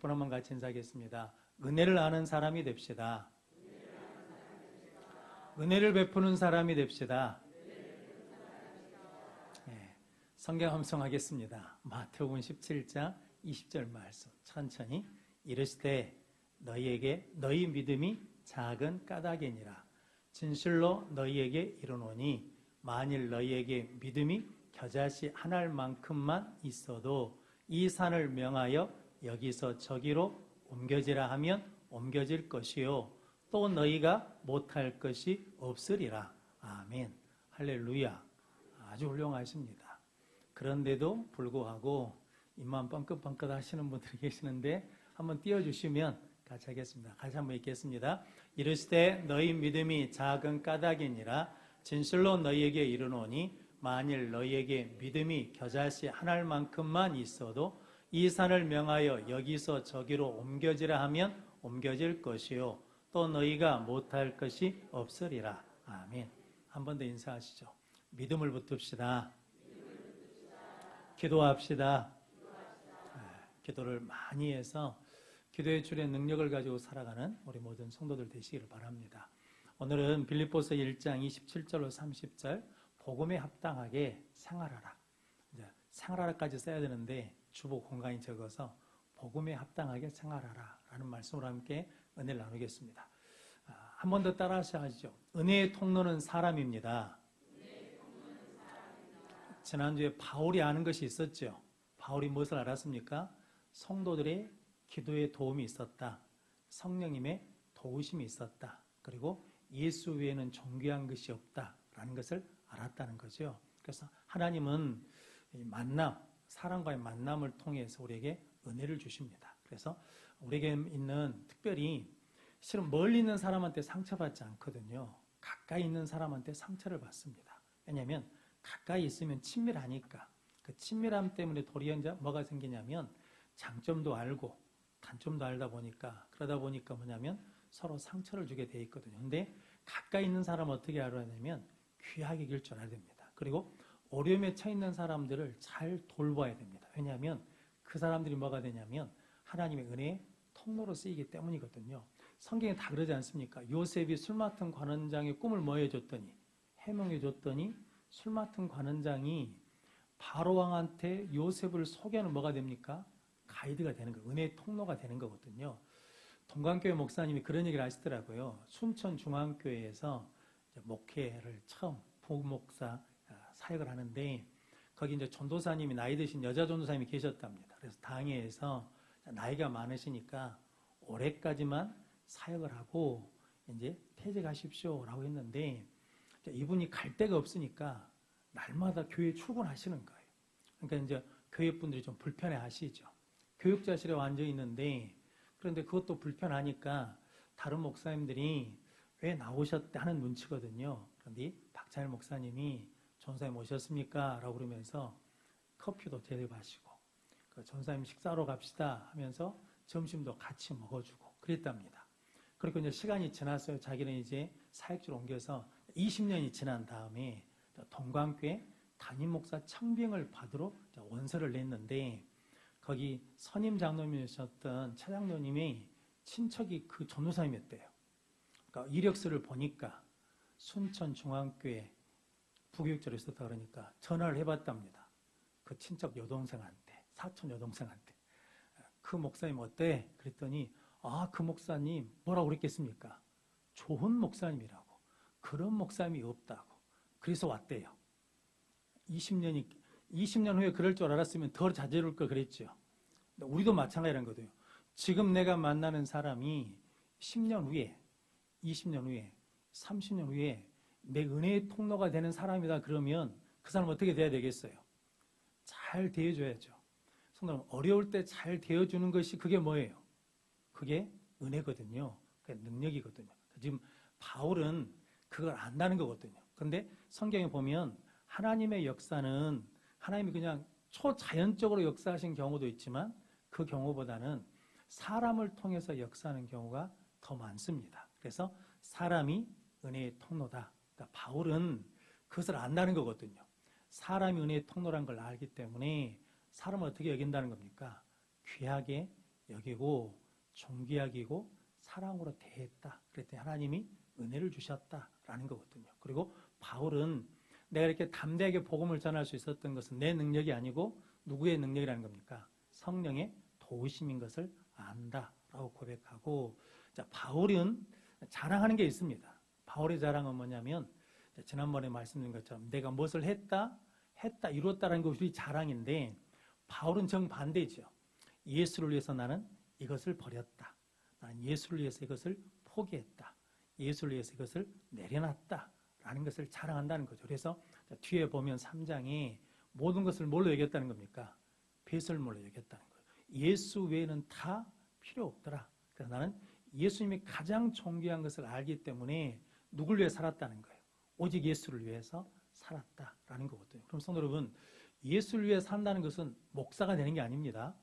번 한번 같이 인사하겠습니다. 은혜를 아는 사람이 됩시다. 은혜를 베푸는 사람이 됩시다. 네, 성경 함성하겠습니다. 마태복음 17장 20절 말씀 천천히 이르시되 너희에게 너희 믿음이 작은 까닭이니라. 진실로 너희에게 이르노니 만일 너희에게 믿음이 겨자씨 한 알만큼만 있어도 이 산을 명하여 여기서 저기로 옮겨지라 하면 옮겨질 것이요 또 너희가 못할 것이 없으리라. 아멘. 할렐루야. 아주 훌륭하십니다. 그런데도 불구하고 입만 뻥긋뻥긋 하시는 분들이 계시는데 한번 띄워주시면 같이 하겠습니다. 같이 한번 읽겠습니다. 이르시되 너희 믿음이 작은 까닭이니라. 진실로 너희에게 이르노니 만일 너희에게 믿음이 겨자씨 한 알만큼만 있어도 이 산을 명하여 여기서 저기로 옮겨지라 하면 옮겨질 것이요 또 너희가 못할 것이 없으리라. 아멘. 한 번 더 인사하시죠. 믿음을 붙듭시다. 기도합시다. 기도를 많이 해서 기도의 줄의 능력을 가지고 살아가는 우리 모든 성도들 되시기를 바랍니다. 오늘은 빌립보서 1장 27절로 30절 복음에 합당하게 생활하라. 생활하라까지 써야 되는데 주보 공간이 적어서 복음에 합당하게 생활하라 라는 말씀으로 함께 은혜를 나누겠습니다. 한 번 더 따라 하시죠. 은혜의 통로는 사람입니다. 지난주에 바울이 아는 것이 있었죠. 바울이 무엇을 알았습니까? 성도들의 기도에 도움이 있었다. 성령님의 도우심이 있었다. 그리고 예수 외에는 존귀한 것이 없다라는 것을 알았다는 거죠. 그래서 하나님은 만남, 사람과의 만남을 통해서 우리에게 은혜를 주십니다. 그래서 우리에게 있는 특별히 실은 멀리 있는 사람한테 상처받지 않거든요. 가까이 있는 사람한테 상처를 받습니다. 왜냐하면 가까이 있으면 친밀하니까 그 친밀함 때문에 도리어 이제 뭐가 생기냐면 장점도 알고 단점도 알다 보니까 그러다 보니까 뭐냐면 서로 상처를 주게 돼 있거든요. 근데 가까이 있는 사람은 어떻게 알아야냐면 귀하게 길 줄 알아야 됩니다. 그리고 어려움에 처해 있는 사람들을 잘 돌봐야 됩니다. 왜냐하면 그 사람들이 뭐가 되냐면 하나님의 은혜의 통로로 쓰이기 때문이거든요. 성경에 다 그러지 않습니까? 요셉이 술 맡은 관원장의 꿈을 뭐 해줬더니 해명해줬더니 술 맡은 관원장이 바로 왕한테 요셉을 소개하는 뭐가 됩니까? 가이드가 되는 거예요. 은혜의 통로가 되는 거거든요. 동관교회 목사님이 그런 얘기를 하시더라고요. 순천중앙교회에서 목회를 처음 부목사 사역을 하는데 거기 이제 전도사님이 나이 드신 여자 전도사님이 계셨답니다. 그래서 당회에서 나이가 많으시니까 올해까지만 사역을 하고 이제 퇴직하십시오라고 했는데 이분이 갈 데가 없으니까 날마다 교회 출근하시는 거예요. 그러니까 이제 교회 분들이 좀 불편해 하시죠. 교육자실에 앉아 있는데 그런데 그것도 불편하니까 다른 목사님들이 왜 나오셨대 하는 눈치거든요. 그런데 박찬일 목사님이 전사님 오셨습니까? 라고 그러면서 커피도 대접하시고 그 전사님 식사로 갑시다 하면서 점심도 같이 먹어주고 그랬답니다. 그리고 이제 시간이 지났어요. 자기는 이제 사역지로 옮겨서 20년이 지난 다음에 동광교회 담임 목사 청빙을 받으러 원서를 냈는데 거기 선임 장로님이셨던 차장로님이 친척이 그 전도사님이었대요. 그러니까 이력서를 보니까 순천중앙교회 부교육자로 있었다 그러니까 전화를 해봤답니다. 그 친척 여동생한테, 사촌 여동생한테. 그 목사님 어때? 그랬더니 그 목사님 뭐라고 그랬겠습니까? 좋은 목사님이라고. 그런 목사님이 없다고. 그래서 왔대요. 20년 후에 그럴 줄 알았으면 더 자제로울 걸 그랬죠. 우리도 마찬가지라는 거예요. 지금 내가 만나는 사람이 10년 후에, 20년 후에, 30년 후에 내 은혜의 통로가 되는 사람이다 그러면 그 사람 어떻게 돼야 되겠어요? 잘 대해줘야죠. 성도는 어려울 때 잘 대해주는 것이 그게 뭐예요? 그게 은혜거든요. 그게 능력이거든요. 지금 바울은 그걸 안다는 거거든요. 그런데 성경에 보면 하나님의 역사는 하나님이 그냥 초자연적으로 역사하신 경우도 있지만 그 경우보다는 사람을 통해서 역사하는 경우가 더 많습니다. 그래서 사람이 은혜의 통로다. 그러니까 바울은 그것을 안다는 거거든요. 사람이 은혜의 통로라는 걸 알기 때문에 사람을 어떻게 여긴다는 겁니까? 귀하게 여기고 존귀하기고 사랑으로 대했다. 그랬더니 하나님이 은혜를 주셨다라는 거거든요. 그리고 바울은 내가 이렇게 담대하게 복음을 전할 수 있었던 것은 내 능력이 아니고 누구의 능력이라는 겁니까? 성령의 도우심인 것을 안다라고 고백하고, 자, 바울은 자랑하는 게 있습니다. 바울의 자랑은 뭐냐면 지난번에 말씀드린 것처럼 내가 무엇을 했다, 이루었다라는 것이 자랑인데, 바울은 정반대죠. 예수를 위해서 나는 이것을 버렸다. 나는 예수를 위해서 이것을 포기했다. 예수를 위해서 이것을 내려놨다. 라는 것을 자랑한다는 거죠. 그래서 뒤에 보면 3장에 모든 것을 뭘로 여겼다는 겁니까? 배설물로 여겼다는 거예요. 예수 외에는 다 필요 없더라. 그래서 나는 예수님이 가장 존귀한 것을 알기 때문에 누굴 위해 살았다는 거예요. 오직 예수를 위해서 살았다라는 거거든요. 그럼 성도 여러분, 예수를 위해 산다는 것은 목사가 되는 게 아닙니다.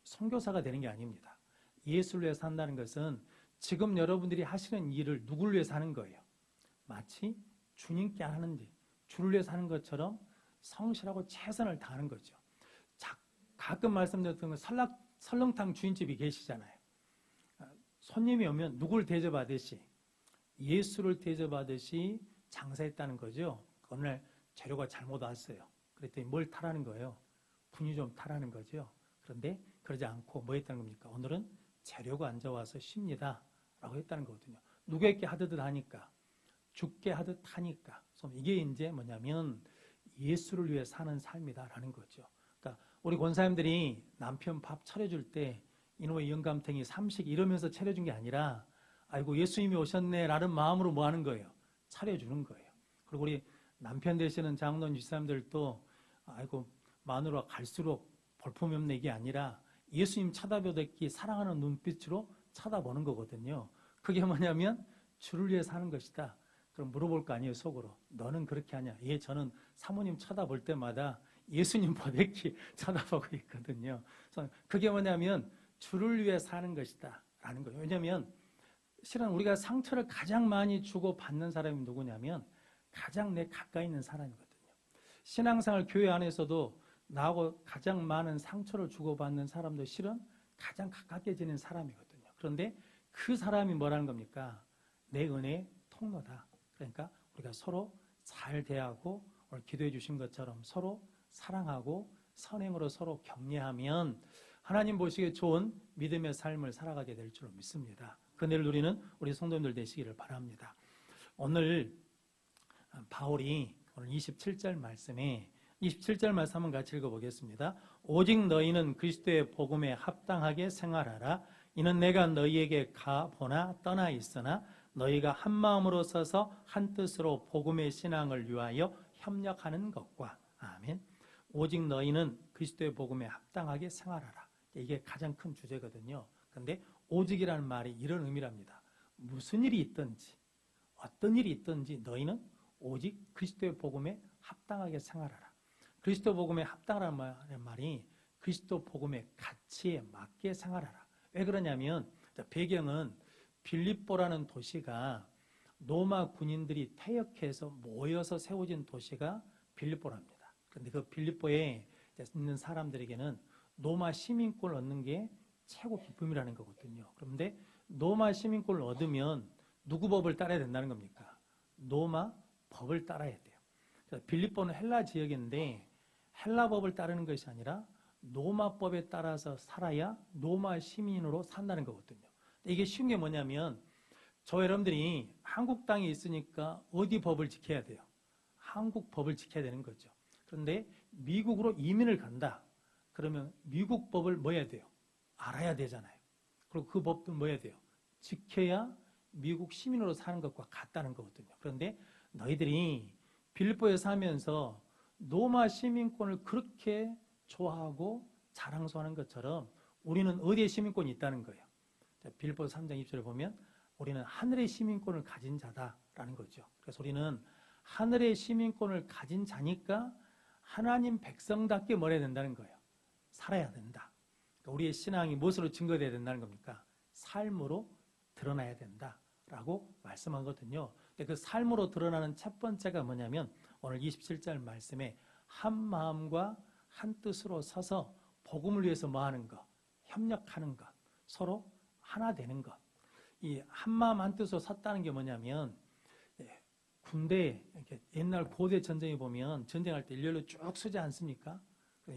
선교사가 되는 게 아닙니다. 예수를 위해 산다는 것은 지금 여러분들이 하시는 일을 누굴 위해 사는 거예요. 마치 주님께 하는 일, 주를 위해 사는 것처럼 성실하고 최선을 다하는 거죠. 가끔 말씀드렸던 건 설렁탕 주인집이 계시잖아요. 손님이 오면 누굴 대접하듯이, 예수를 대접하듯이 장사했다는 거죠. 어느 날 재료가 잘못 왔어요. 그랬더니 뭘 타라는 거예요? 분유 좀 타라는 거죠. 그런데 그러지 않고 뭐 했다는 겁니까? 오늘은 재료가 안 좋아서 쉽니다 라고 했다는 거거든요. 누구에게 하듯 하니까, 죽게 하듯 하니까. 이게 이제 뭐냐면 예수를 위해 사는 삶이다라는 거죠. 그러니까 우리 권사님들이 남편 밥 차려줄 때 이놈의 영감탱이 삼식 이러면서 차려준 게 아니라, 아이고 예수님이 오셨네 라는 마음으로 뭐 하는 거예요? 차려주는 거예요. 그리고 우리 남편 되시는 장로님 집사님들도 아이고 마누라 갈수록 볼품이 없네, 이게 아니라 예수님 쳐다보듯이 사랑하는 눈빛으로 쳐다보는 거거든요. 그게 뭐냐면 주를 위해 사는 것이다. 그럼 물어볼 거 아니에요, 속으로. 너는 그렇게 하냐? 예, 저는 사모님 쳐다볼 때마다 예수님 보듯이 쳐다보고 있거든요. 그래서 그게 뭐냐면 주를 위해 사는 것이다 라는 거예요. 왜냐하면 실은 우리가 상처를 가장 많이 주고 받는 사람이 누구냐면 가장 내 가까이 있는 사람이거든요. 신앙생활 교회 안에서도 나하고 가장 많은 상처를 주고받는 사람도 실은 가장 가깝게 지낸 사람이거든요. 그런데 그 사람이 뭐라는 겁니까? 내 은혜의 통로다. 그러니까 우리가 서로 잘 대하고 오늘 기도해 주신 것처럼 서로 사랑하고 선행으로 서로 격려하면 하나님 보시기에 좋은 믿음의 삶을 살아가게 될 줄로 믿습니다. 그 은혜를 누리는 우리 성도님들 되시기를 바랍니다. 오늘 바울이 오늘 27절 말씀에 27절 말씀 한번 같이 읽어보겠습니다. 오직 너희는 그리스도의 복음에 합당하게 생활하라. 이는 내가 너희에게 가보나 떠나 있으나 너희가 한 마음으로 서서 한 뜻으로 복음의 신앙을 위하여 협력하는 것과, 아멘. 오직 너희는 그리스도의 복음에 합당하게 생활하라. 이게 가장 큰 주제거든요. 그런데 오직이라는 말이 이런 의미랍니다. 무슨 일이 있든지 어떤 일이 있든지 너희는 오직 그리스도의 복음에 합당하게 생활하라. 그리스도 복음에 합당하라는 말이 그리스도 복음의 가치에 맞게 생활하라. 왜 그러냐면 배경은 빌립보라는 도시가 로마 군인들이 퇴역해서 모여서 세워진 도시가 빌립보랍니다. 그런데 그 빌립보에 있는 사람들에게는 로마 시민권을 얻는 게 최고 기쁨이라는 거거든요. 그런데 로마 시민권을 얻으면 누구 법을 따라야 된다는 겁니까? 로마 법을 따라야 돼요. 빌립보는 헬라 지역인데 헬라 법을 따르는 것이 아니라 로마법에 따라서 살아야 로마 시민으로 산다는 거거든요. 이게 쉬운 게 뭐냐면 여러분들이 한국 땅에 있으니까 어디 법을 지켜야 돼요? 한국 법을 지켜야 되는 거죠. 그런데 미국으로 이민을 간다. 그러면 미국 법을 뭐 해야 돼요? 알아야 되잖아요. 그리고 그 법도 뭐 해야 돼요? 지켜야 미국 시민으로 사는 것과 같다는 거거든요. 그런데 너희들이 빌립보에 사면서 로마 시민권을 그렇게 좋아하고 자랑스러워하는 것처럼 우리는 어디에 시민권이 있다는 거예요? 빌립보 3장 20절에 보면 우리는 하늘의 시민권을 가진 자다라는 거죠. 그래서 우리는 하늘의 시민권을 가진 자니까 하나님 백성답게 뭘 해야 된다는 거예요? 살아야 된다. 그러니까 우리의 신앙이 무엇으로 증거돼야 된다는 겁니까? 삶으로 드러나야 된다라고 말씀하거든요. 근데 그 삶으로 드러나는 첫 번째가 뭐냐면 오늘 27절 말씀에 한 마음과 한 뜻으로 서서 복음을 위해서 뭐 하는 것? 협력하는 것. 서로 하나 되는 것. 이 한마음 한뜻으로 섰다는 게 뭐냐면 군대 옛날 고대 전쟁에 보면 전쟁할 때 일렬로 쭉 서지 않습니까?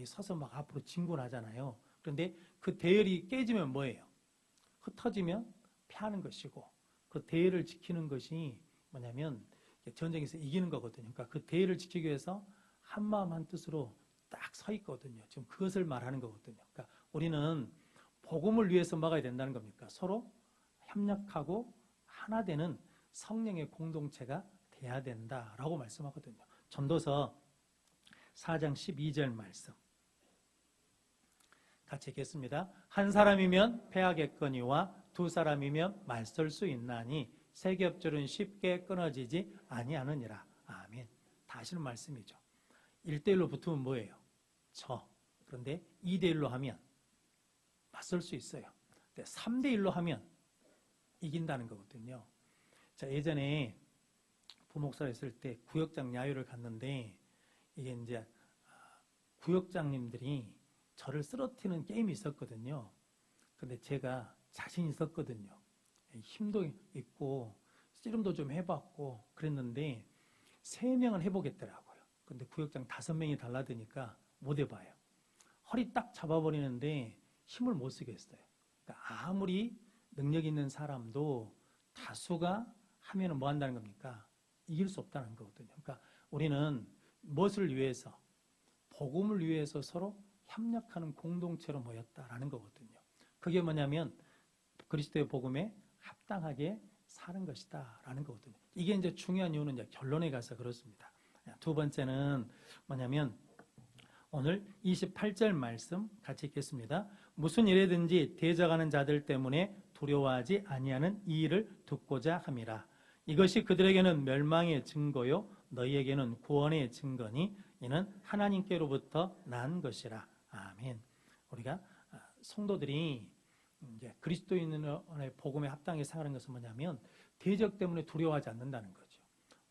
서서 막 앞으로 진군하잖아요. 그런데 그 대열이 깨지면 뭐예요? 흩어지면 패하는 것이고 그 대열을 지키는 것이 뭐냐면 전쟁에서 이기는 거거든요. 그러니까 그 대열을 지키기 위해서 한마음 한뜻으로 딱 서 있거든요. 지금 그것을 말하는 거거든요. 그러니까 우리는 복음을 위해서 막아야 된다는 겁니까? 서로 협력하고 하나 되는 성령의 공동체가 돼야 된다라고 말씀하거든요. 전도서 4장 12절 말씀 같이 읽겠습니다. 한 사람이면 패하겠거니와 두 사람이면 맞설 수 있나니 세 겹줄은 쉽게 끊어지지 아니하느니라. 아멘. 다시는 말씀이죠. 1대1로 붙으면 뭐예요? 그런데 2대1로 하면 맞설 수 있어요. 3대1로 하면 이긴다는 거거든요. 자, 예전에 부목사를 했을 때 구역장 야유를 갔는데 이게 이제 구역장님들이 저를 쓰러뜨리는 게임이 있었거든요. 근데 제가 자신 있었거든요. 힘도 있고 씨름도 좀 해봤고 그랬는데 3명은 해보겠더라고요. 근데 구역장 5명이 달라드니까 못 해봐요. 허리 딱 잡아버리는데 힘을 못 쓰겠어요. 그러니까 아무리 능력 있는 사람도 다수가 하면은 뭐 한다는 겁니까? 이길 수 없다는 거거든요. 그러니까 우리는 무엇을 위해서? 복음을 위해서 서로 협력하는 공동체로 모였다라는 거거든요. 그게 뭐냐면 그리스도의 복음에 합당하게 사는 것이다라는 거거든요. 이게 이제 중요한 이유는 이제 결론에 가서 그렇습니다. 두 번째는 뭐냐면 오늘 28절 말씀 같이 읽겠습니다. 무슨 일에든지 대적하는 자들 때문에 두려워하지 아니하는 이 일을 듣고자 함이라. 이것이 그들에게는 멸망의 증거요 너희에게는 구원의 증거니 이는 하나님께로부터 난 것이라. 아멘. 우리가 성도들이 이제 그리스도인의 복음에 합당하게 살아가는 것은 뭐냐면 대적 때문에 두려워하지 않는다는 거죠.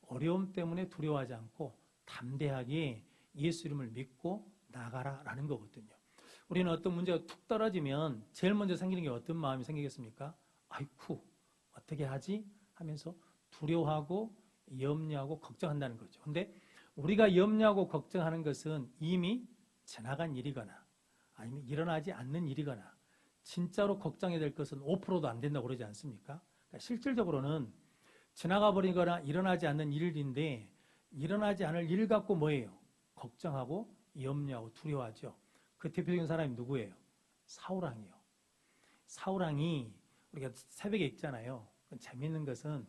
어려움 때문에 두려워하지 않고 담대하게 예수 이름을 믿고 나가라라는 거거든요. 우리는 어떤 문제가 툭 떨어지면 제일 먼저 생기는 게 어떤 마음이 생기겠습니까? 아이쿠 어떻게 하지? 하면서 두려워하고 염려하고 걱정한다는 거죠. 근데 우리가 염려하고 걱정하는 것은 이미 지나간 일이거나 아니면 일어나지 않는 일이거나 진짜로 걱정해야 될 것은 5%도 안 된다고 그러지 않습니까? 그러니까 실질적으로는 지나가 버리거나 일어나지 않는 일인데 일어나지 않을 일 갖고 뭐예요? 걱정하고 염려하고 두려워하죠. 그 대표적인 사람이 누구예요? 사울왕이요. 사울왕이 우리가 새벽에 읽잖아요. 재밌는 것은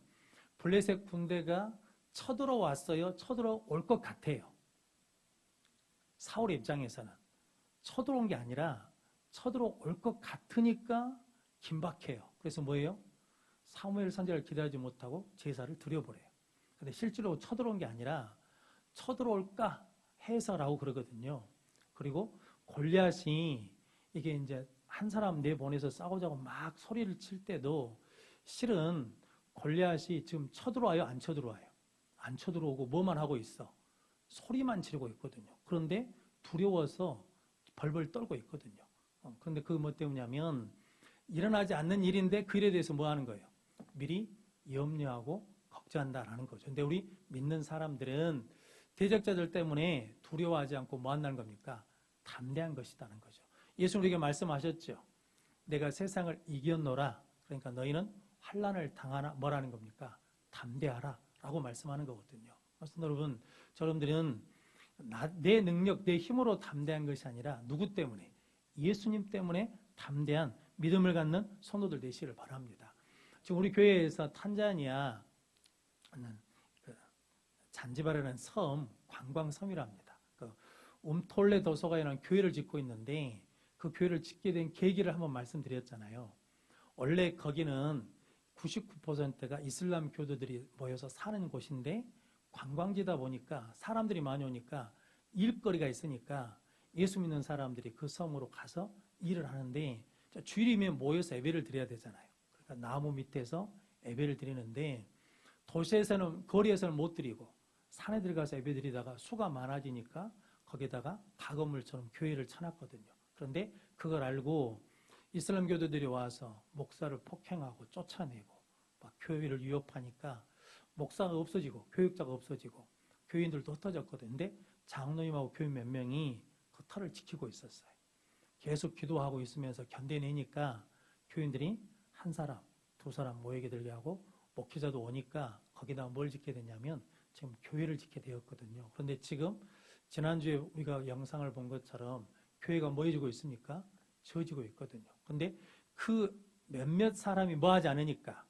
블레셋 군대가 쳐들어왔어요. 쳐들어올 것 같아요. 사울의 입장에서는 쳐들어온 게 아니라 쳐들어올 것 같으니까 긴박해요. 그래서 뭐예요? 사무엘 선지자를 기다리지 못하고 제사를 드려버려요. 근데 실제로 쳐들어온 게 아니라 쳐들어올까 해서라고 그러거든요. 그리고 골리앗이 이게 이제 한 사람 내보내서 싸우자고 막 소리를 칠 때도 실은 골리앗이 지금 쳐들어와요? 안 쳐들어와요? 안 쳐들어오고 뭐만 하고 있어? 소리만 지르고 있거든요. 그런데 두려워서 벌벌 떨고 있거든요. 그런데 그거 뭐 때문이냐면 일어나지 않는 일인데 그 일에 대해서 뭐 하는 거예요? 미리 염려하고 걱정한다라는 거죠. 근데 우리 믿는 사람들은 대적자들 때문에 두려워하지 않고 뭐 한다는 겁니까? 담대한 것이다는 거죠. 예수님 우리에게 말씀하셨죠. 내가 세상을 이겼노라. 그러니까 너희는 환난을 당하나 뭐라는 겁니까? 담대하라 라고 말씀하는 거거든요. 그래서 여러분, 여러분들은 내 능력, 내 힘으로 담대한 것이 아니라 누구 때문에? 예수님 때문에 담대한 믿음을 갖는 성도들 되시기를 바랍니다. 지금 우리 교회에서 탄자니아 잔지바르라는 섬, 관광섬이랍니다. 움톨레 도서관이라는 교회를 짓고 있는데 그 교회를 짓게 된 계기를 한번 말씀드렸잖아요. 원래 거기는 99%가 이슬람 교도들이 모여서 사는 곳인데 관광지다 보니까 사람들이 많이 오니까 일거리가 있으니까 예수 믿는 사람들이 그 섬으로 가서 일을 하는데 주일이면 모여서 예배를 드려야 되잖아요. 그러니까 나무 밑에서 예배를 드리는데 도시에서는 거리에서는 못 드리고 산에 들어가서 예배 드리다가 수가 많아지니까 거기다가 가건물처럼 교회를 쳐놨거든요. 그런데 그걸 알고 이슬람 교도들이 와서 목사를 폭행하고 쫓아내고 막 교회를 위협하니까 목사가 없어지고 교육자가 없어지고 교인들도 흩어졌거든요. 근데 장로님하고 교인 몇 명이 그 터를 지키고 있었어요. 계속 기도하고 있으면서 견뎌내니까 교인들이 한 사람, 두 사람 모이게 되게 하고 목회자도 오니까 거기다 뭘 짓게 되냐면 지금 교회를 짓게 되었거든요. 그런데 지금 지난주에 우리가 영상을 본 것처럼 교회가 모여지고 있습니까? 지어지고 있거든요. 그런데 그 몇몇 사람이 뭐하지 않으니까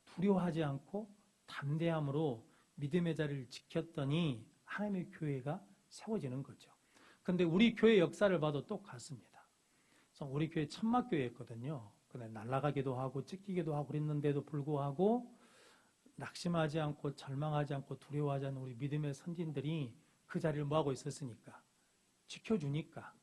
두려워하지 않고 담대함으로 믿음의 자리를 지켰더니 하나님의 교회가 세워지는 거죠. 그런데 우리 교회 역사를 봐도 똑같습니다. 그래서 우리 교회 천막교회였거든요. 근데 날아가기도 하고 찢기기도 하고 그랬는데도 불구하고 낙심하지 않고 절망하지 않고 두려워하지 않는 우리 믿음의 선진들이 그 자리를 뭐하고 있었으니까 지켜주니까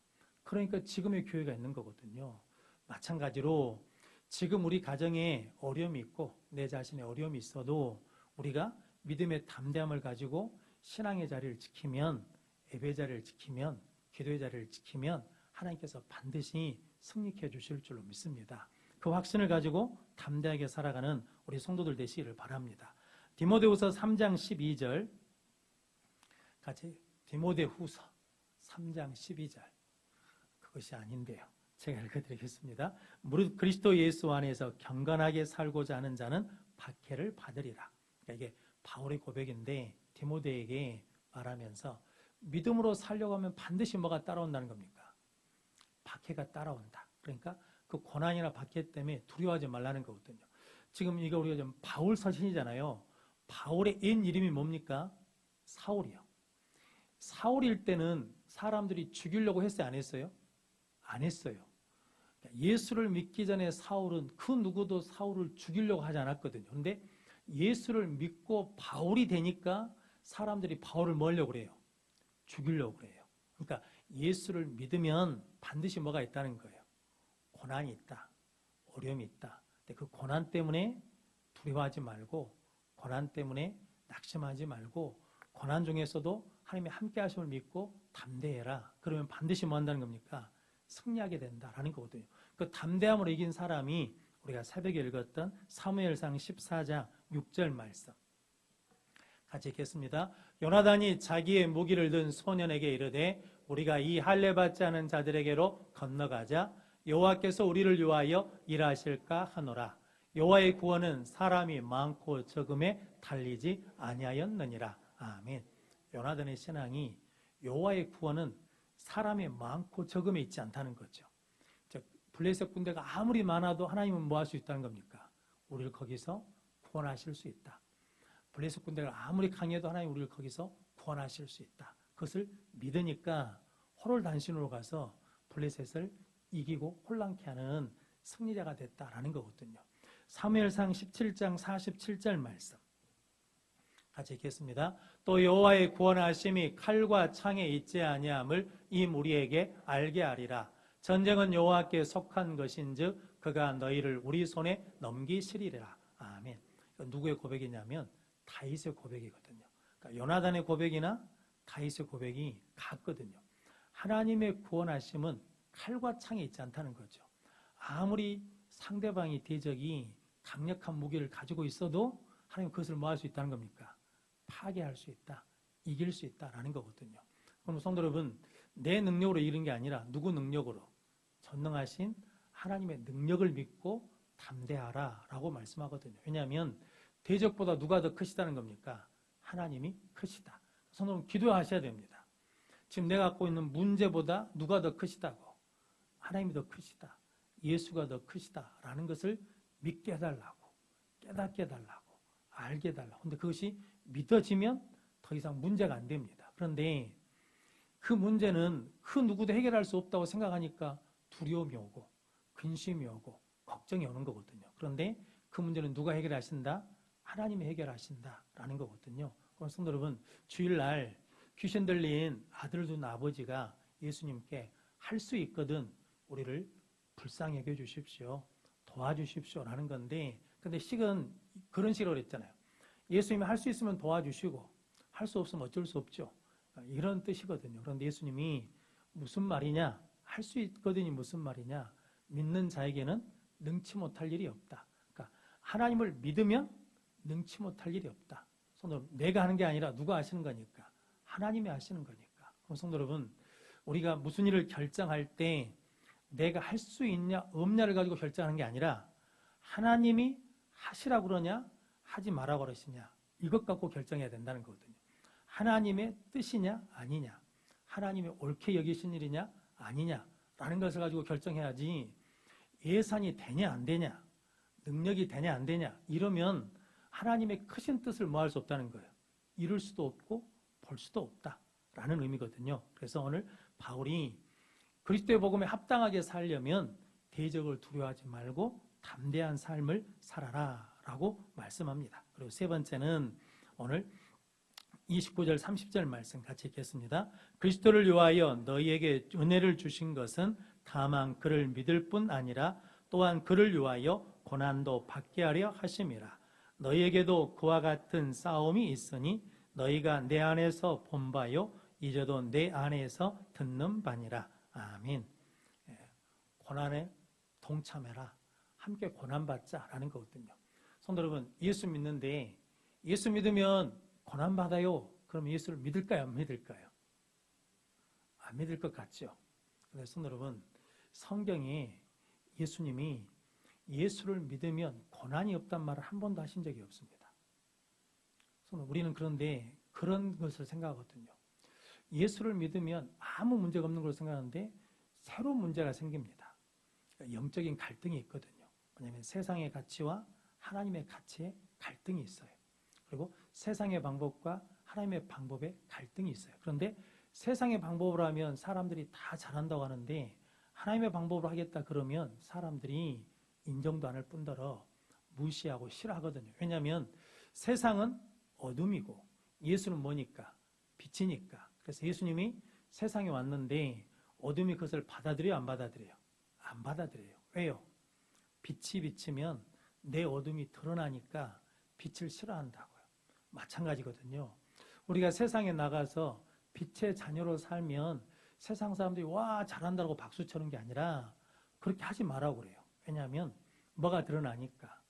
그러니까 지금의 교회가 있는 거거든요. 마찬가지로 지금 우리 가정에 어려움이 있고 내 자신의 어려움이 있어도 우리가 믿음의 담대함을 가지고 신앙의 자리를 지키면 예배 자리를 지키면 기도의 자리를 지키면 하나님께서 반드시 승리케 주실 줄로 믿습니다. 그 확신을 가지고 담대하게 살아가는 우리 성도들 되시기를 바랍니다. 디모데후서 3장 12절 같이 디모데후서 3장 12절 그것이 아닌데요. 제가 읽어드리겠습니다. 무릇 그리스도 예수 안에서 경건하게 살고자 하는 자는 박해를 받으리라. 그러니까 이게 바울의 고백인데 디모데에게 말하면서 믿음으로 살려고 하면 반드시 뭐가 따라온다는 겁니까? 박해가 따라온다. 그러니까 그 고난이나 박해 때문에 두려워하지 말라는 거거든요. 지금 이거 우리가 좀 바울 서신이잖아요. 바울의 옛 이름이 뭡니까? 사울이요. 사울일 때는 사람들이 죽이려고 했어요? 안 했어요? 안 했어요. 예수를 믿기 전에 사울은 그 누구도 사울을 죽이려고 하지 않았거든요. 그런데 예수를 믿고 바울이 되니까 사람들이 바울을 뭐 하려고 그래요? 죽이려고 그래요. 그러니까 예수를 믿으면 반드시 뭐가 있다는 거예요. 고난이 있다. 어려움이 있다. 근데 그 고난 때문에 두려워하지 말고 고난 때문에 낙심하지 말고 고난 중에서도 하나님의 함께 하심을 믿고 담대해라. 그러면 반드시 뭐 한다는 겁니까? 승리하게 된다라는 거거든요. 그 담대함으로 이긴 사람이 우리가 새벽에 읽었던 사무엘상 14장 6절 말씀 같이 읽겠습니다. 요나단이 자기의 무기를 든 소년에게 이르되 우리가 이 할례 받지 않은 자들에게로 건너가자. 여호와께서 우리를 위하여 일하실까 하노라. 여호와의 구원은 사람이 많고 적음에 달리지 아니하였느니라. 아멘. 요나단의 신앙이 여호와의 구원은 사람이 많고 적음에 있지 않다는 거죠. 블레셋 군대가 아무리 많아도 하나님은 뭐 할 수 있다는 겁니까? 우리를 거기서 구원하실 수 있다. 블레셋 군대가 아무리 강해도 하나님 우리를 거기서 구원하실 수 있다. 그것을 믿으니까 호롤단신으로 가서 블레셋을 이기고 혼란케 하는 승리자가 됐다라는 거거든요. 사무엘상 17장 47절 말씀 같이 읽겠습니다. 또 여호와의 구원하심이 칼과 창에 있지 아니함을 이 무리에게 알게 하리라. 전쟁은 여호와께 속한 것인즉 그가 너희를 우리 손에 넘기시리라. 아멘. 누구의 고백이냐면 다윗의 고백이거든요. 그러니까 요나단의 고백이나 다윗의 고백이 같거든요. 하나님의 구원하심은 칼과 창에 있지 않다는 거죠. 아무리 상대방이 대적이 강력한 무기를 가지고 있어도 하나님 그것을 뭐 할 수 있다는 겁니까? 파괴할 수 있다. 이길 수 있다라는 거거든요. 그럼 성도 여러분, 내 능력으로 이기는 게 아니라 누구 능력으로? 전능하신 하나님의 능력을 믿고 담대하라 라고 말씀하거든요. 왜냐하면 대적보다 누가 더 크시다는 겁니까? 하나님이 크시다. 성도 여러분, 기도하셔야 됩니다. 지금 내가 갖고 있는 문제보다 누가 더 크시다고? 하나님이 더 크시다. 예수가 더 크시다라는 것을 믿게 해달라고, 깨닫게 해달라고, 알게 해달라고. 근데 그것이 믿어지면 더 이상 문제가 안 됩니다. 그런데 그 문제는 그 누구도 해결할 수 없다고 생각하니까 두려움이 오고 근심이 오고 걱정이 오는 거거든요. 그런데 그 문제는 누가 해결하신다? 하나님이 해결하신다라는 거거든요. 그럼 성도 여러분, 주일날 귀신 들린 아들 둔 아버지가 예수님께 할 수 있거든 우리를 불쌍히 여겨 주십시오. 도와주십시오라는 건데, 근데 식은 그런 식으로 했잖아요. 예수님이 할 수 있으면 도와주시고 할 수 없으면 어쩔 수 없죠. 이런 뜻이거든요. 그런데 예수님이 무슨 말이냐? 할 수 있거든이 무슨 말이냐? 믿는 자에게는 능치 못할 일이 없다. 그러니까 하나님을 믿으면 능치 못할 일이 없다. 성도 여러분, 내가 하는 게 아니라 누가 하시는 거니까? 하나님이 하시는 거니까. 그럼 성도 여러분, 우리가 무슨 일을 결정할 때 내가 할 수 있냐 없냐를 가지고 결정하는 게 아니라 하나님이 하시라고 그러냐 하지 말라고 그러시냐 이것 갖고 결정해야 된다는 거거든요. 하나님의 뜻이냐 아니냐, 하나님이 옳게 여기신 일이냐 아니냐라는 것을 가지고 결정해야지 예산이 되냐 안 되냐, 능력이 되냐 안 되냐 이러면 하나님의 크신 뜻을 뭐 할 수 없다는 거예요. 이룰 수도 없고 볼 수도 없다라는 의미거든요. 그래서 오늘 바울이 그리스도의 복음에 합당하게 살려면 대적을 두려워하지 말고 담대한 삶을 살아라 라고 말씀합니다. 그리고 세 번째는 오늘 29절 30절 말씀 같이 읽겠습니다. 그리스도를 위하여 너희에게 은혜를 주신 것은 다만 그를 믿을 뿐 아니라 또한 그를 위하여 고난도 받게 하려 하심이라. 너희에게도 그와 같은 싸움이 있으니 너희가 내 안에서 본 바요 이제도 내 안에서 듣는 바니라. 아멘. 고난에 동참해라. 함께 고난받자라는 거거든요. 성도 여러분, 예수 믿는데 예수 믿으면 고난받아요. 그럼 예수를 믿을까요? 안 믿을까요? 안 믿을 것 같죠. 그래서 성도 여러분, 성경에 예수님이 예수를 믿으면 고난이 없단 말을 한 번도 하신 적이 없습니다. 우리는 그런데 그런 것을 생각하거든요. 예수를 믿으면 아무 문제가 없는 걸로 생각하는데 새로운 문제가 생깁니다. 영적인 갈등이 있거든요. 왜냐하면 세상의 가치와 하나님의 가치에 갈등이 있어요. 그리고 세상의 방법과 하나님의 방법에 갈등이 있어요. 그런데 세상의 방법으로 하면 사람들이 다 잘한다고 하는데 하나님의 방법으로 하겠다 그러면 사람들이 인정도 안 할 뿐더러 무시하고 싫어하거든요. 왜냐하면 세상은 어둠이고 예수는 뭐니까? 빛이니까. 그래서 예수님이 세상에 왔는데 어둠이 그것을 받아들여요? 안 받아들여요? 안 받아들여요. 왜요? 빛이 비치면 내 어둠이 드러나니까 빛을 싫어한다고요. 마찬가지거든요. 우리가 세상에 나가서 빛의 자녀로 살면 세상 사람들이 와 잘한다고 박수 쳐는 게 아니라 그렇게 하지 말라고 그래요. 왜냐하면 뭐가 드러나니까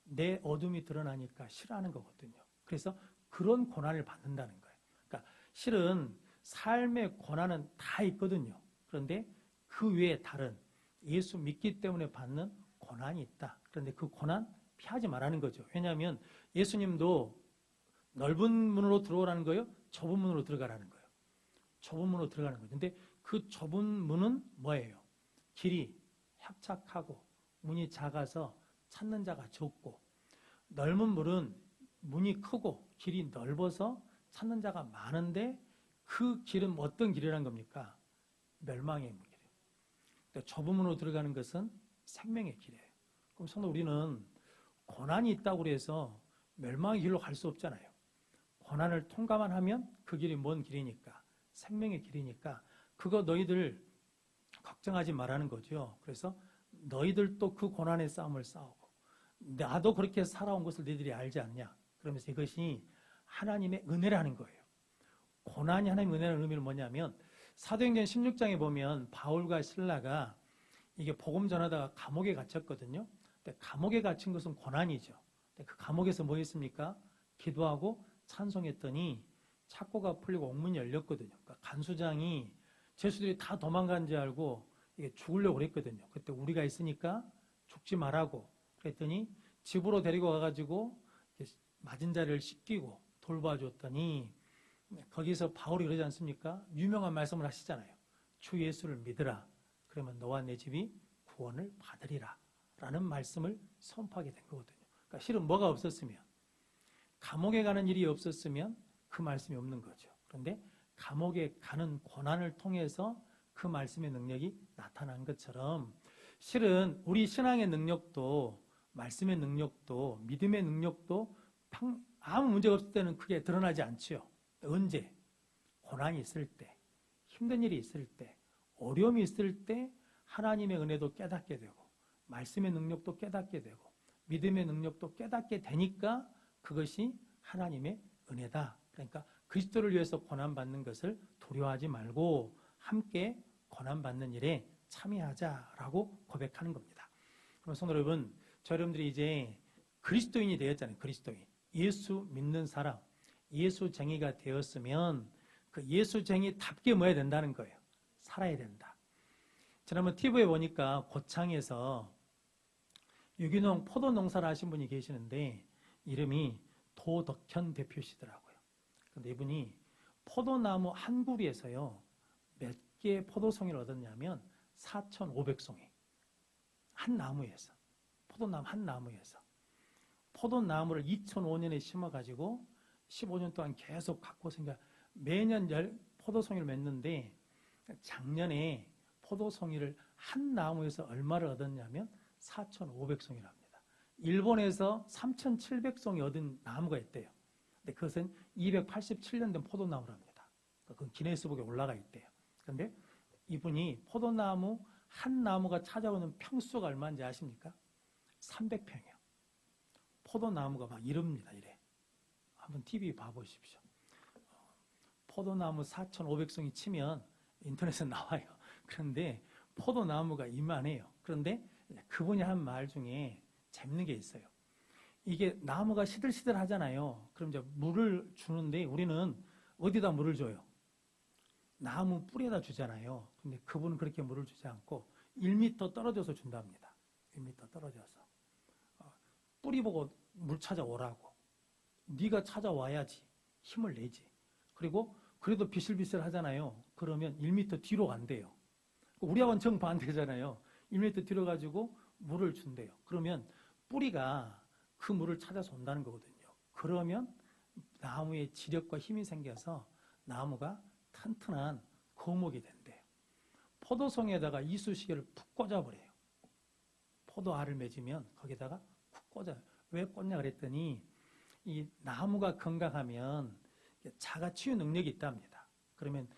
내 어둠이 드러나니까 싫어하는 거거든요. 그래서 그런 고난을 받는다는 거예요. 그러니까 실은 삶의 고난은 다 있거든요. 그런데 그 외에 다른 예수 믿기 때문에 받는 고난이 있다. 그런데 그 고난 피하지 말라는 거죠. 왜냐하면 예수님도 넓은 문으로 들어오라는 거예요? 좁은 문으로 들어가라는 거예요? 좁은 문으로 들어가는 거죠. 근데 그 좁은 문은 뭐예요? 길이 협착하고 문이 작아서 찾는 자가 적고, 넓은 문은 문이 크고 길이 넓어서 찾는 자가 많은데 그 길은 어떤 길이란 겁니까? 멸망의 길이에요. 그러니까 좁은 문으로 들어가는 것은 생명의 길이에요. 그럼 성도 우리는 고난이 있다고 해서 멸망의 길로 갈 수 없잖아요. 고난을 통과만 하면 그 길이 뭔 길이니까? 생명의 길이니까 그거 너희들 걱정하지 말라는 거죠. 그래서 너희들도 그 고난의 싸움을 싸우고 나도 그렇게 살아온 것을 너희들이 알지 않냐? 그러면서 이것이 하나님의 은혜라는 거예요. 고난이 하나님의 은혜라는 의미는 뭐냐면 사도행전 16장에 보면 바울과 실라가 이게 복음 전하다가 감옥에 갇혔거든요. 근데 감옥에 갇힌 것은 고난이죠. 근데 그 감옥에서 뭐 했습니까? 기도하고 찬송했더니 착고가 풀리고 옥문이 열렸거든요. 그러니까 간수장이 죄수들이 다 도망간 줄 알고 이게 죽으려고 그랬거든요. 그때 우리가 있으니까 죽지 말라고 그랬더니 집으로 데리고 가가지고 맞은 자리를 씻기고 돌봐줬더니 거기서 바울이 그러지 않습니까? 유명한 말씀을 하시잖아요. 주 예수를 믿으라. 그러면 너와 내 집이 구원을 받으리라. 라는 말씀을 선포하게 된 거거든요. 그러니까 실은 뭐가 없었으면, 감옥에 가는 일이 없었으면 그 말씀이 없는 거죠. 그런데 감옥에 가는 고난을 통해서 그 말씀의 능력이 나타난 것처럼 실은 우리 신앙의 능력도 말씀의 능력도 믿음의 능력도 아무 문제가 없을 때는 크게 드러나지 않지요. 언제? 고난이 있을 때, 힘든 일이 있을 때, 어려움이 있을 때 하나님의 은혜도 깨닫게 되고 말씀의 능력도 깨닫게 되고 믿음의 능력도 깨닫게 되니까 그것이 하나님의 은혜다. 그러니까 그리스도를 위해서 고난받는 것을 두려워하지 말고 함께 고난받는 일에 참여하자라고 고백하는 겁니다. 그럼 성도 여러분, 여러분들이 이제 그리스도인이 되었잖아요. 그리스도인. 예수 믿는 사람, 예수쟁이가 되었으면 그 예수쟁이답게 뭐 해야 된다는 거예요. 살아야 된다. 지난번 TV에 보니까 고창에서 유기농 포도 농사를 하신 분이 계시는데 이름이 도덕현 대표시더라고요. 근데 이분이 포도나무 한 구리에서요 몇 개의 포도송이를 얻었냐면 4,500송이. 한 나무에서. 포도나무 한 나무에서. 포도나무를 2005년에 심어가지고 15년 동안 계속 갖고 있으니까 매년 포도송이를 맺는데 작년에 포도송이를 한 나무에서 얼마를 얻었냐면 4,500송이랍니다. 일본에서 3,700송이 얻은 나무가 있대요. 근데 그것은 287년 된 포도나무랍니다. 그건 기네스북에 올라가 있대요. 그런데 이분이 포도나무 한 나무가 찾아오는 평수가 얼마인지 아십니까? 300평이요. 포도나무가 막 이릅니다. 이래. 한번 TV 봐보십시오. 포도나무 4,500송이 치면 인터넷에 나와요. 그런데 포도나무가 이만해요. 그런데 그분이 한 말 중에 재밌는 게 있어요. 이게 나무가 시들시들 하잖아요. 그럼 이제 물을 주는데 우리는 어디다 물을 줘요? 나무 뿌리에다 주잖아요. 근데 그분은 그렇게 물을 주지 않고 1m 떨어져서 준답니다. 1m 떨어져서. 뿌리 보고 물 찾아오라고. 네가 찾아와야지 힘을 내지. 그리고 그래도 비실비실 하잖아요. 그러면 1m 뒤로 간대요. 우리하고는 정반대잖아요. 1m 뒤로 가지고 물을 준대요. 그러면 뿌리가 그 물을 찾아서 온다는 거거든요. 그러면 나무에 지력과 힘이 생겨서 나무가 튼튼한 거목이 된대요. 포도송에다가 이쑤시개를 푹 꽂아버려요. 포도알을 맺으면 거기다가 푹 꽂아요. 왜 꽂냐 그랬더니 이 나무가 건강하면 자가 치유 능력이 있답니다. 그러면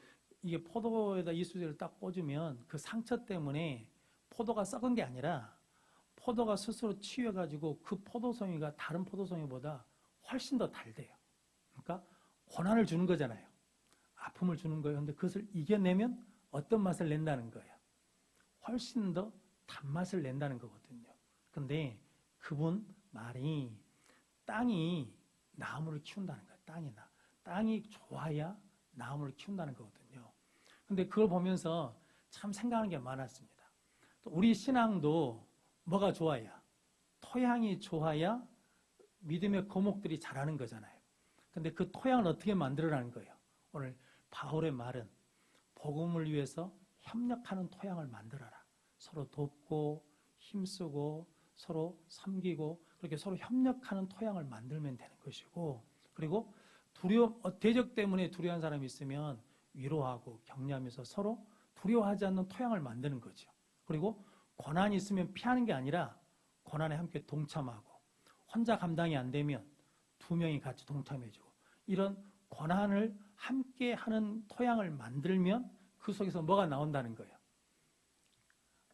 이게 포도에다 이쑤시개를 딱 꽂으면 그 상처 때문에 포도가 썩은 게 아니라 포도가 스스로 치유해가지고 그 포도송이가 다른 포도송이보다 훨씬 더 달대요. 그러니까 고난을 주는 거잖아요. 아픔을 주는 거예요. 근데 그것을 이겨내면 어떤 맛을 낸다는 거예요. 훨씬 더 단맛을 낸다는 거거든요. 근데 그분 말이 땅이 나무를 키운다는 거예요. 땅이 좋아야 나무를 키운다는 거거든요. 근데 그걸 보면서 참 생각하는 게 많았습니다. 또 우리 신앙도 뭐가 좋아야? 토양이 좋아야 믿음의 거목들이 자라는 거잖아요. 근데 그 토양을 어떻게 만들어라는 거예요? 오늘 바울의 말은 복음을 위해서 협력하는 토양을 만들어라. 서로 돕고 힘쓰고 서로 섬기고 그렇게 서로 협력하는 토양을 만들면 되는 것이고, 그리고 대적 때문에 두려워하는 사람이 있으면 위로하고 격려하면서 서로 두려워하지 않는 토양을 만드는 거죠. 그리고 고난이 있으면 피하는 게 아니라 고난에 함께 동참하고, 혼자 감당이 안 되면 두 명이 같이 동참해주고, 이런 고난을 함께 하는 토양을 만들면 그 속에서 뭐가 나온다는 거예요?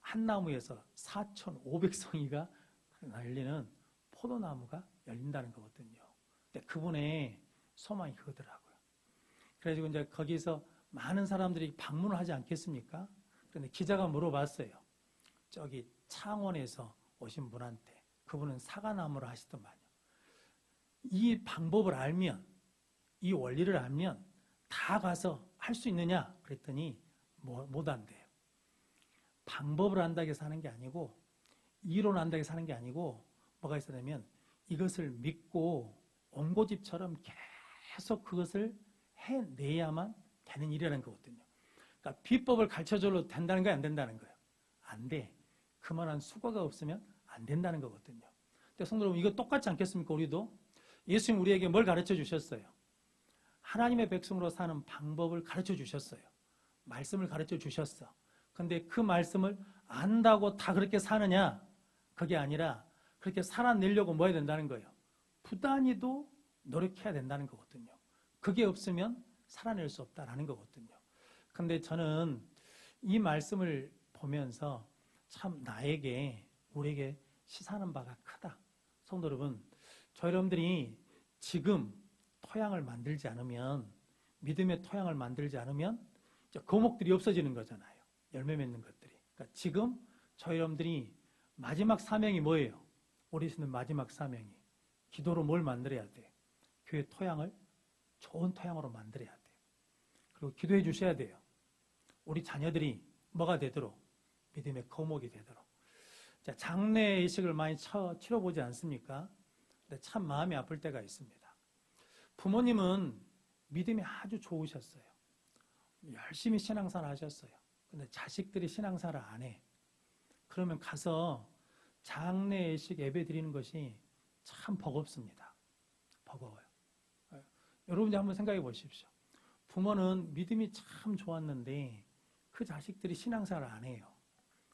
한 나무에서 4,500송이가 열리는 포도나무가 열린다는 거거든요. 근데 그분의 소망이 그거더라고요. 그래가지고 이제 거기서 많은 사람들이 방문을 하지 않겠습니까? 그런데 기자가 물어봤어요. 저기 창원에서 오신 분한테. 그분은 사과나무를 하시더만요. 이 방법을 알면, 이 원리를 알면 다 가서 할 수 있느냐? 그랬더니 못 한대요. 방법을 안다고 해서 하는 게 아니고, 이론을 안다고 해서 하는 게 아니고, 뭐가 있어야 되면 이것을 믿고 옹고집처럼 계속 그것을 해내야만 되는 일이라는 거거든요. 그러니까 비법을 가르쳐줘도 된다는 거예요? 안 된다는 거예요? 안 돼. 그만한 수고가 없으면 안 된다는 거거든요. 근데 성도 여러분, 이거 똑같지 않겠습니까? 우리도 예수님 우리에게 뭘 가르쳐 주셨어요? 하나님의 백성으로 사는 방법을 가르쳐 주셨어요. 말씀을 가르쳐 주셨어. 근데 그 말씀을 안다고 다 그렇게 사느냐? 그게 아니라 그렇게 살아내려고 뭐 해야 된다는 거예요? 부단히도 노력해야 된다는 거거든요. 그게 없으면 살아낼 수 없다라는 거거든요. 근데 저는 이 말씀을 보면서 참 나에게, 우리에게 시사하는 바가 크다. 성도 여러분, 저 여러분들이 지금 토양을 만들지 않으면, 믿음의 토양을 만들지 않으면 거목들이 없어지는 거잖아요. 열매 맺는 것들이. 그러니까 지금 저희 여러분들이 마지막 사명이 뭐예요? 우리 있는 마지막 사명이 기도로 뭘 만들어야 돼? 교회 토양을 좋은 토양으로 만들어야 돼. 그리고 기도해 주셔야 돼요. 우리 자녀들이 뭐가 되도록? 믿음의 거목이 되도록. 자, 장례 의식을 많이 치러보지 않습니까? 근데 참 마음이 아플 때가 있습니다. 부모님은 믿음이 아주 좋으셨어요. 열심히 신앙생활 하셨어요. 근데 자식들이 신앙생활을 안 해. 그러면 가서 장례 의식 예배 드리는 것이 참 버겁습니다. 버거워요. 여러분들 한번 생각해 보십시오. 부모는 믿음이 참 좋았는데 그 자식들이 신앙생활을 안 해요.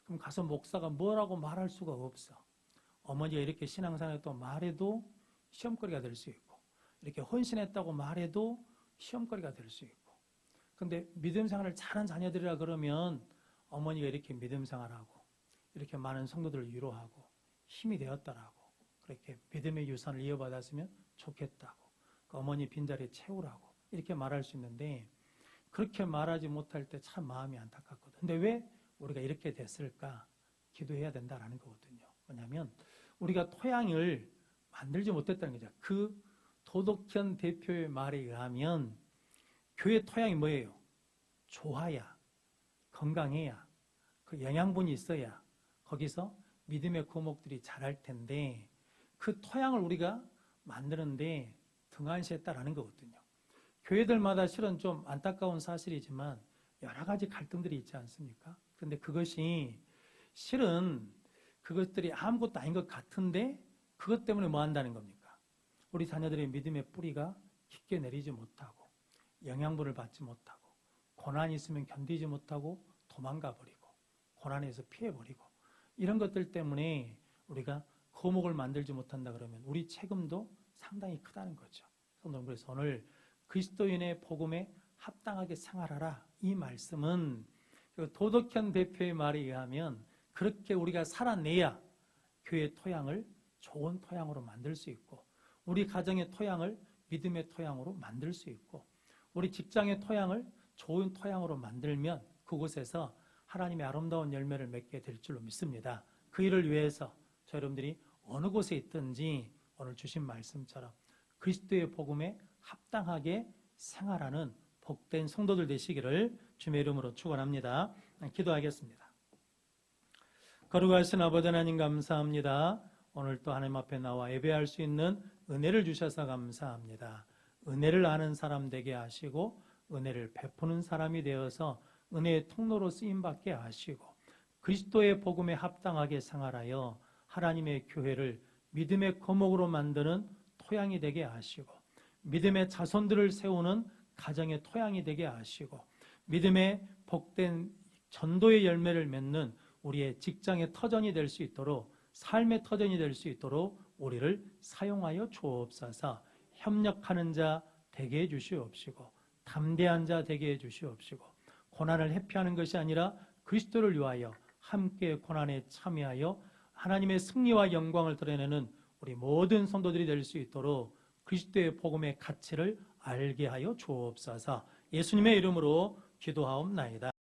그럼 가서 목사가 뭐라고 말할 수가 없어. 어머니가 이렇게 신앙생활을 말해도 시험거리가 될 수 있고, 이렇게 헌신했다고 말해도 시험거리가 될 수 있고. 근데 믿음 생활을 잘한 자녀들이라 그러면 어머니가 이렇게 믿음 생활하고 이렇게 많은 성도들을 위로하고 힘이 되었다라고, 그렇게 믿음의 유산을 이어받았으면 좋겠다고, 그 어머니 빈자리에 채우라고 이렇게 말할 수 있는데, 그렇게 말하지 못할 때 참 마음이 안타깝거든. 근데 왜 우리가 이렇게 됐을까? 기도해야 된다라는 거거든요. 뭐냐면 우리가 토양을 만들지 못했다는 거죠. 그 도덕현 대표의 말에 의하면 교회 토양이 뭐예요? 좋아야, 건강해야, 그 영양분이 있어야 거기서 믿음의 거목들이 자랄 텐데, 그 토양을 우리가 만드는데 등한시했다라는 거거든요. 교회들마다 실은 좀 안타까운 사실이지만 여러 가지 갈등들이 있지 않습니까? 그런데 그것이 실은 그것들이 아무것도 아닌 것 같은데 그것 때문에 뭐 한다는 겁니까? 우리 자녀들의 믿음의 뿌리가 깊게 내리지 못하고 영양분을 받지 못하고 고난이 있으면 견디지 못하고 도망가 버리고 고난에서 피해 버리고, 이런 것들 때문에 우리가 거목을 만들지 못한다 그러면 우리 책임도 상당히 크다는 거죠. 그래서 오늘 그리스도인의 복음에 합당하게 생활하라, 이 말씀은 도덕현 대표의 말에 의하면 그렇게 우리가 살아내야 교회의 토양을 좋은 토양으로 만들 수 있고, 우리 가정의 토양을 믿음의 토양으로 만들 수 있고, 우리 직장의 토양을 좋은 토양으로 만들면 그곳에서 하나님의 아름다운 열매를 맺게 될 줄로 믿습니다. 그 일을 위해서 저 여러분들이 어느 곳에 있든지 오늘 주신 말씀처럼 그리스도의 복음에 합당하게 생활하는 복된 성도들 되시기를 주님의 이름으로 축원합니다. 기도하겠습니다. 거룩하신 아버지 하나님 감사합니다. 오늘 또 하나님 앞에 나와 예배할 수 있는 은혜를 주셔서 감사합니다. 은혜를 아는 사람 되게 하시고 은혜를 베푸는 사람이 되어서 은혜의 통로로 쓰임받게 하시고 그리스도의 복음에 합당하게 생활하여 하나님의 교회를 믿음의 거목으로 만드는 토양이 되게 하시고 믿음의 자손들을 세우는 가정의 토양이 되게 하시고 믿음의 복된 전도의 열매를 맺는 우리의 직장의 터전이 될 수 있도록, 삶의 터전이 될 수 있도록 우리를 사용하여 주옵소서. 협력하는 자 되게 해주시옵시고 담대한 자 되게 해주시옵시고 고난을 회피하는 것이 아니라 그리스도를 위하여 함께 고난에 참여하여 하나님의 승리와 영광을 드러내는 우리 모든 성도들이 될 수 있도록 그리스도의 복음의 가치를 알게 하여 주옵소서. 예수님의 이름으로 기도하옵나이다.